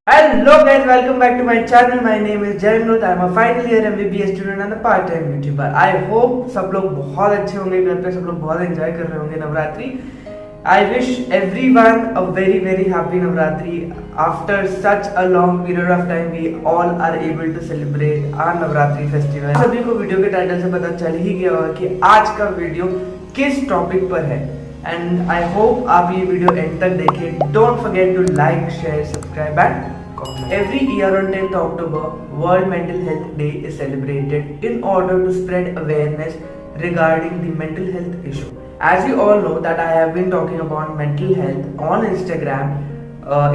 Hello guys, welcome back to my channel. My name is Jay Minoth. I am a final year MBBS student and a part-time YouTuber. I hope सब लोग बहुत अच्छे होंगे, घर पे सब लोग बहुत enjoy कर रहे होंगे Navratri. I wish everyone a very happy Navratri. After such a long period of time, we all are able to celebrate our Navratri festival. सभी को वीडियो के टाइटल से पता चल ही गया होगा कि आज का वीडियो किस टॉपिक पर है. एंड आई होप आप ये वीडियो एंड तक देखें. Don't forget to like, share, subscribe and comment. Every year on 10th October, World Mental Health Day is celebrated in order to spread awareness regarding the mental health issue. As you all know that I have been talking about mental health on Instagram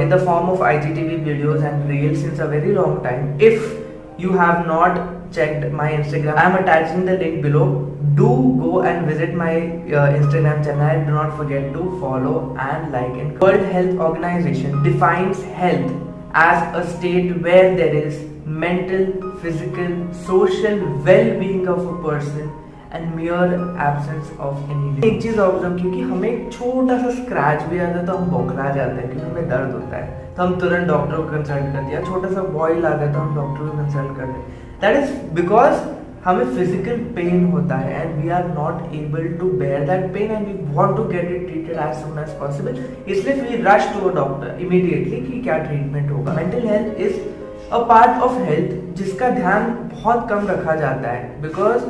in the form of IGTV videos and reels since a very long time. If you have not checked my Instagram, I am attaching the link below. Do go and visit my Instagram channel. Do not forget to follow and like it. World Health Organization defines health as a state where there is mental, physical, social well-being of a person and mere absence of any. एक चीज observe की कि हमें एक छोटा सा scratch भी आता है तो हम बौखला जाते हैं क्योंकि हमें दर्द होता है, तो हम तुरंत डॉक्टर को कंसल्ट करते हैं. छोटा सा बॉयल आता है तो हम डॉक्टर को कंसल्ट करते हैं. दैट इज बिकॉज हमें फिजिकल पेन होता है and we are not able to bear that pain and we want to get it treated as soon as possible. इसलिए we rush to a doctor immediately कि क्या treatment होगा. Mental health is a part of health जिसका ध्यान बहुत कम रखा जाता है बिकॉज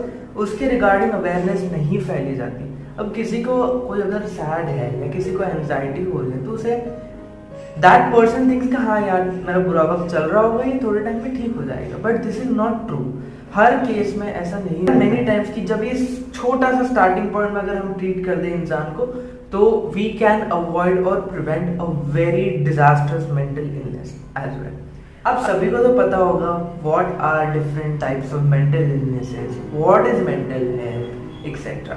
उसके रिगार्डिंग अवेयरनेस नहीं फैली जाती. अब किसी को कोई अगर सैड है या किसी को एंजाइटी हो रही है तो उसे दैट पर्सन थिंक्स कि हाँ यार मेरा बुरा वक्त चल रहा होगा, ये थोड़े टाइम में ठीक हो जाएगा. But this is not true. Her case में ऐसा नहीं है. मेनी टाइम्स कि जब ये छोटा सा स्टार्टिंग पॉइंट में अगर हम ट्रीट कर दें इंसान को तो वी कैन अवॉइड और prevent a very disasters mental illness as well. अब सभी को तो पता होगा what are different types of mental illnesses, what is mental health etcetera.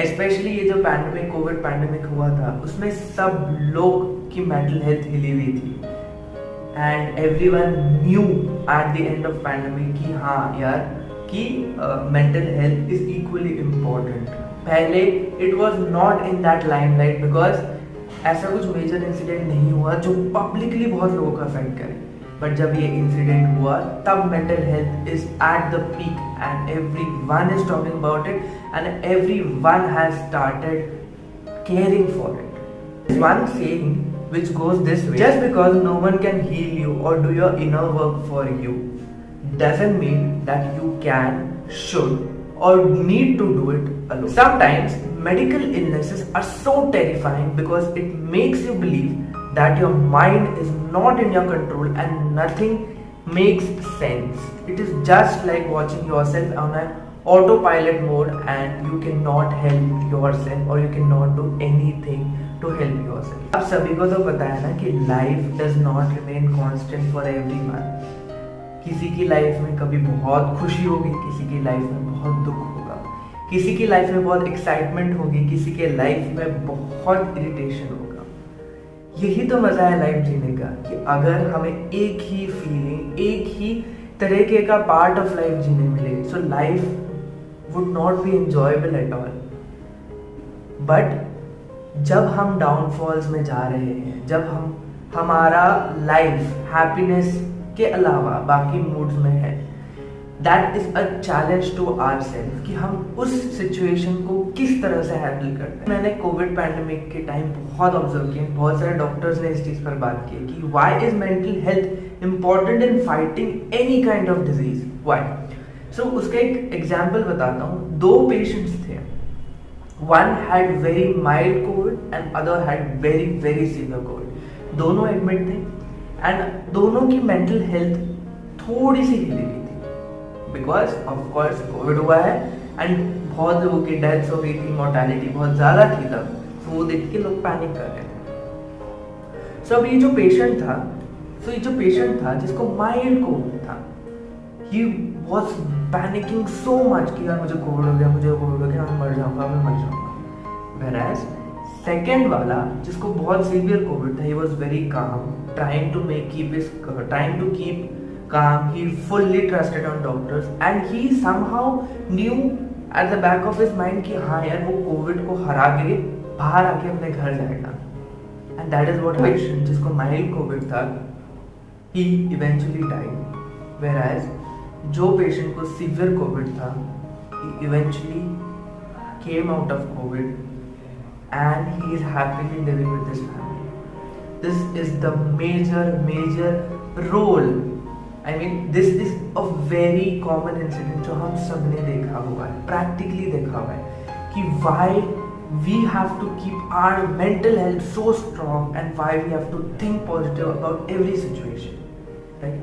Specially ये जो पैंडेमिक, कोविड पैंडेमिक हुआ था उसमें सब लोग की मेंटल हेल्थ हिली हुई थी and everyone knew at the end of pandemic कि हाँ यार कि mental health is equally important. पहले it was not in that limelight because ऐसा कुछ मेजर इंसिडेंट नहीं हुआ जो पब्लिकली बहुत लोगों को अफेक्ट करे. बट जब ये इंसिडेंट हुआ तब mental health is at the peak and everyone is talking about it and everyone has started caring for it. One saying which goes this way: just because no one can heal you or do your inner work for you doesn't mean that you can, should or need to do it alone. Sometimes medical illnesses are so terrifying because it makes you believe that your mind is not in your control and nothing makes sense. It is just like watching yourself on an autopilot mode and you cannot help yourself or you cannot do anything to help yourself. अब सभी को तो पता है ना कि life does not remain constant for everyone. किसी की लाइफ में कभी बहुत खुशी होगी, किसी की लाइफ में बहुत दुख होगा, किसी की लाइफ में बहुत एक्साइटमेंट होगी, किसी के लाइफ में बहुत इरिटेशन होगा. यही तो मजा है लाइफ जीने का कि अगर हमें एक ही फीलिंग, एक ही तरीके का पार्ट ऑफ लाइफ जीने मिले so life would not be enjoyable at all. But जब हम डाउनफॉल्स में जा रहे हैं, जब हमारा लाइफ हैप्पीनेस के अलावा बाकी मूड्स में है, that is a challenge to our self कि हम उस सिचुएशन को किस तरह से हैंडल करते हैं. मैंने कोविड पैंडेमिक के टाइम बहुत ऑब्जर्व किया, बहुत सारे डॉक्टर्स ने इस चीज़ पर बात की कि why is mental health important in fighting any kind of disease. Why? So उसका एक एग्जाम्पल बताता हूँ. दो पेशेंट्स थे, one had very mild COVID and other had very severe COVID. दोनों एडमिट थे एंड दोनों की मेंटल हेल्थ थोड़ी सी हिली हुई थी बिकॉज ऑफ कोर्स कोविड हुआ है एंड बहुत लोगों की डेथ्स हो गई थी, मोर्टेलिटी बहुत ज़्यादा थी तब, तो वो देख के लोग पैनिक कर रहे थे. सो अब ये जो पेशेंट था जिसको माइल्ड कोविड था, he was panicking so much कि यार मुझे कोविड हो गया, मैं मर जाऊंगा. Whereas सेकेंड वाला जिसको बहुत सीवियर कोविड था, he was very calm, trying to keep calm. He fully trusted on doctors and he somehow knew at the back of his mind कि हाँ यार वो कोविड को हरा के बाहर आके अपने घर जाएगा. And that is what happened. जिसको माइल्ड कोविड था he eventually died, whereas जो पेशेंट को सीवियर कोविड था, he eventually came out of COVID and he is happily living with his family. This is the major role. I mean, this is a very common incident जो हम सब ने देखा हुआ है, practically देखा हुआ है कि why we have to keep our mental health so strong and why we have to think positive about every situation. Right?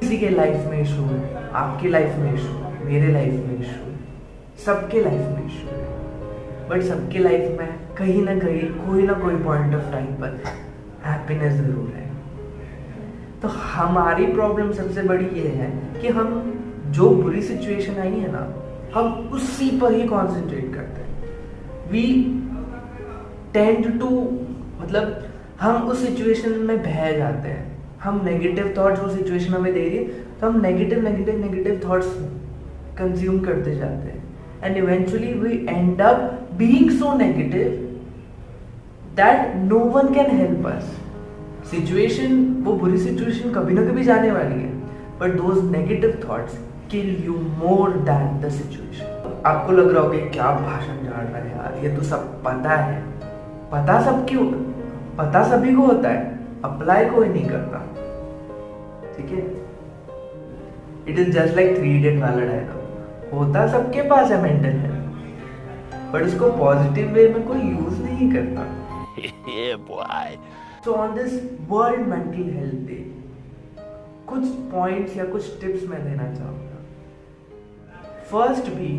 किसी के लाइफ में इशू है, आपके लाइफ में इशू है, मेरे लाइफ में इशू है, सबके लाइफ में इशू है, बट सबके लाइफ में कहीं ना कहीं कोई ना कोई पॉइंट ऑफ टाइम पर हैप्पीनेस जरूर है. तो हमारी प्रॉब्लम सबसे बड़ी ये है कि हम जो बुरी सिचुएशन आई है ना, हम उसी पर ही कॉन्सेंट्रेट करते हैं. वी टेंड टू, मतलब हम उस सिचुएशन में बह जाते हैं. हम नेगेटिव थॉट्स, वो सिचुएशन हमें दे रही है तो हम नेगेटिव थॉट्स कंज्यूम करते जाते हैं, and eventually we end up being so negative that no one can help us. Situation, वो बुरी सिचुएशन कभी ना कभी जाने वाली है, but those negative thoughts kill you more than the situation. आपको लग रहा होगा क्या भाषण झाड़ रहा है यार, ये तो सब पता है. पता सभी को होता है, अप्लाई कोई नहीं करता. ठीक है, it is just like 3 Idiot वाला डायलॉग. होता सबके पास है मेंटल हेल्थ, बट उसको पॉजिटिव वे में कोई यूज नहीं करता. So on this World Mental Health Day, कुछ पॉइंट्स या कुछ टिप्स मैं देना चाहूँगा. फर्स्ट भी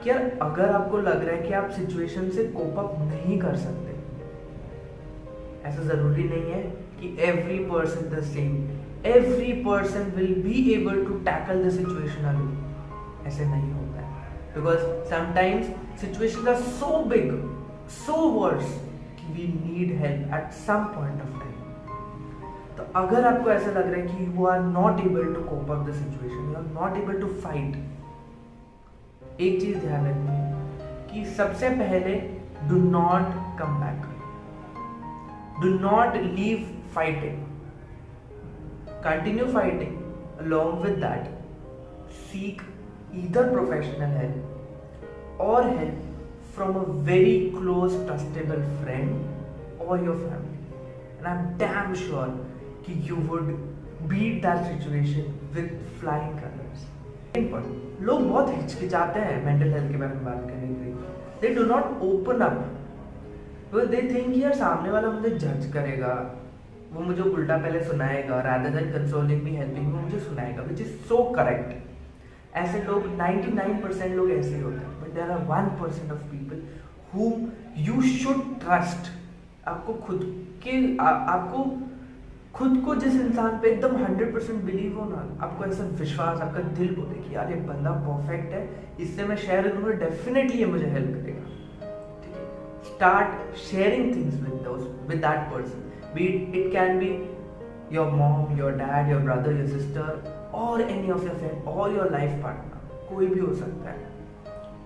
कि यार अगर आपको लग रहा है कि आप सिचुएशन से कोप अप नहीं कर सकते, ऐसा जरूरी नहीं है कि every person will be able to tackle the situation alone. ऐसे नहीं होता है, because sometimes situations are so big, so worse, we need help at some point of time. तो अगर आपको ऐसा लग रहा है कि you are not able to cope up the situation, you are not able to fight, एक चीज ध्यान रखनी है कि सबसे पहले do not come back, do not leave fighting, continue fighting. Along with that, seek either professional help or help from a very close trustable friend or your family, and I'm damn sure कि you would beat that situation with flying colors. लोग बहुत हिचकिचाते हैं mental health के बारे में बात करने के लिए. They do not open up because they think यार सामने वाला मुझे जज करेगा, वो मुझे उल्टा पहले सुनाएगा, rather than consoling me, helping me, वो मुझे सुनाएगा, which is so correct. ऐसे लोग 99% लोग ऐसे ही होते हैं, but there are 1% of people whom you should trust. आपको खुद को जिस इंसान पे एकदम 100% बिलीव हो ना, आपको ऐसा विश्वास, आपका दिल बोले कि यार ये बंदा परफेक्ट है, इससे मैं शेयर करूँगा, डेफिनेटली ये मुझे हेल्प करेगा. ठीक है, start sharing things with that person. B it can be your mom, your dad, your brother, your sister, और एनी ऑफ योर फ्रेंड और योर लाइफ पार्टनर, कोई भी हो सकता है.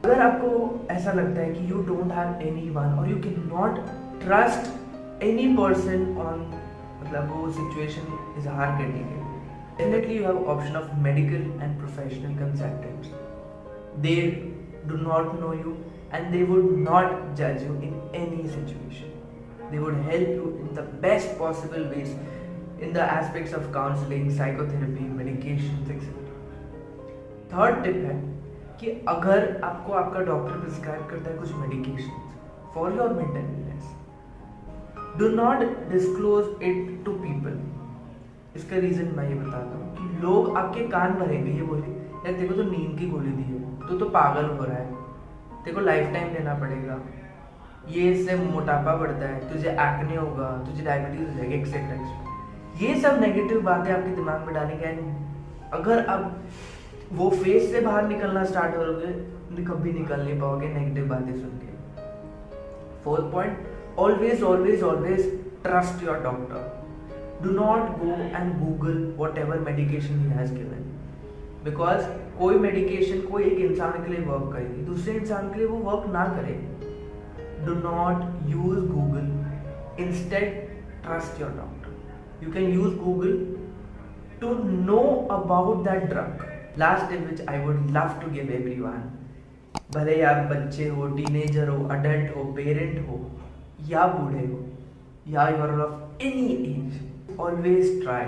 अगर आपको ऐसा लगता है कि यू डोंट हैव एनीवन और you can not trust any person on, मतलब वो सिचुएशन इजहार करने के लिए, definitely you have option of medical and professional consultants. They do not know you and they would not जज you in any situation. They would help you in the best possible ways in the aspects of counseling, psychotherapy, medications, etc. Third tip है कि अगर आपको आपका doctor prescribe करता है कुछ medications for your mental illness, do not disclose it to people. इसका reason मैं ये बताता हूँ कि लोग आपके कान भरेंगे, ये बोले यार तेरे को तो नींद की गोली दी है, तो पागल हो रहा है, तेरे को लाइफ टाइम लेना पड़ेगा, ये इससे मोटापा बढ़ता है, तुझे एक्ने होगा, तुझे डायबिटीज हो जाएगी, एक्सेट्रा. ये सब नेगेटिव बातें आपके दिमाग में डालेंगे, एंड अगर अब वो फेज से बाहर निकलना स्टार्ट करोगे, कभी निकल नहीं पाओगे नेगेटिव बातें सुन के. Fourth point, always always always trust your doctor. Do not go and Google what ever medication he has given, because कोई मेडिकेशन कोई एक इंसान के लिए वर्क करेगी, दूसरे इंसान के लिए वो वर्क ना करे. Do not use Google. Instead, trust your doctor. you can use Google to know about that drug. Last tip which I would love to give everyone, भले आप बच्चे हो, टीनेजर हो, अडल्ट हो, पेरेंट हो या बूढ़े हो या you are of any age, always try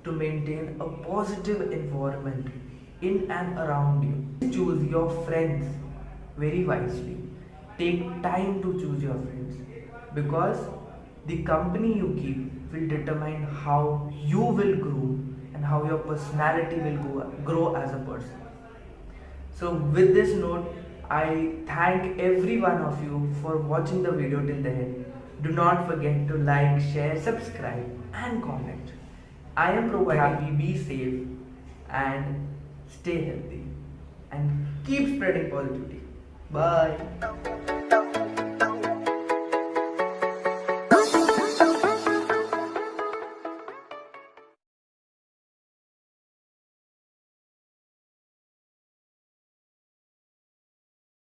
to maintain a positive environment in and around you. Choose your friends very wisely. Take time to choose your friends, because the company you keep will determine how you will grow and how your personality will grow as a person. So with this note, I thank every one of you for watching the video till the end. Do not forget to like, share, subscribe and comment. I am providing be safe and stay healthy and keep spreading positivity. Bye.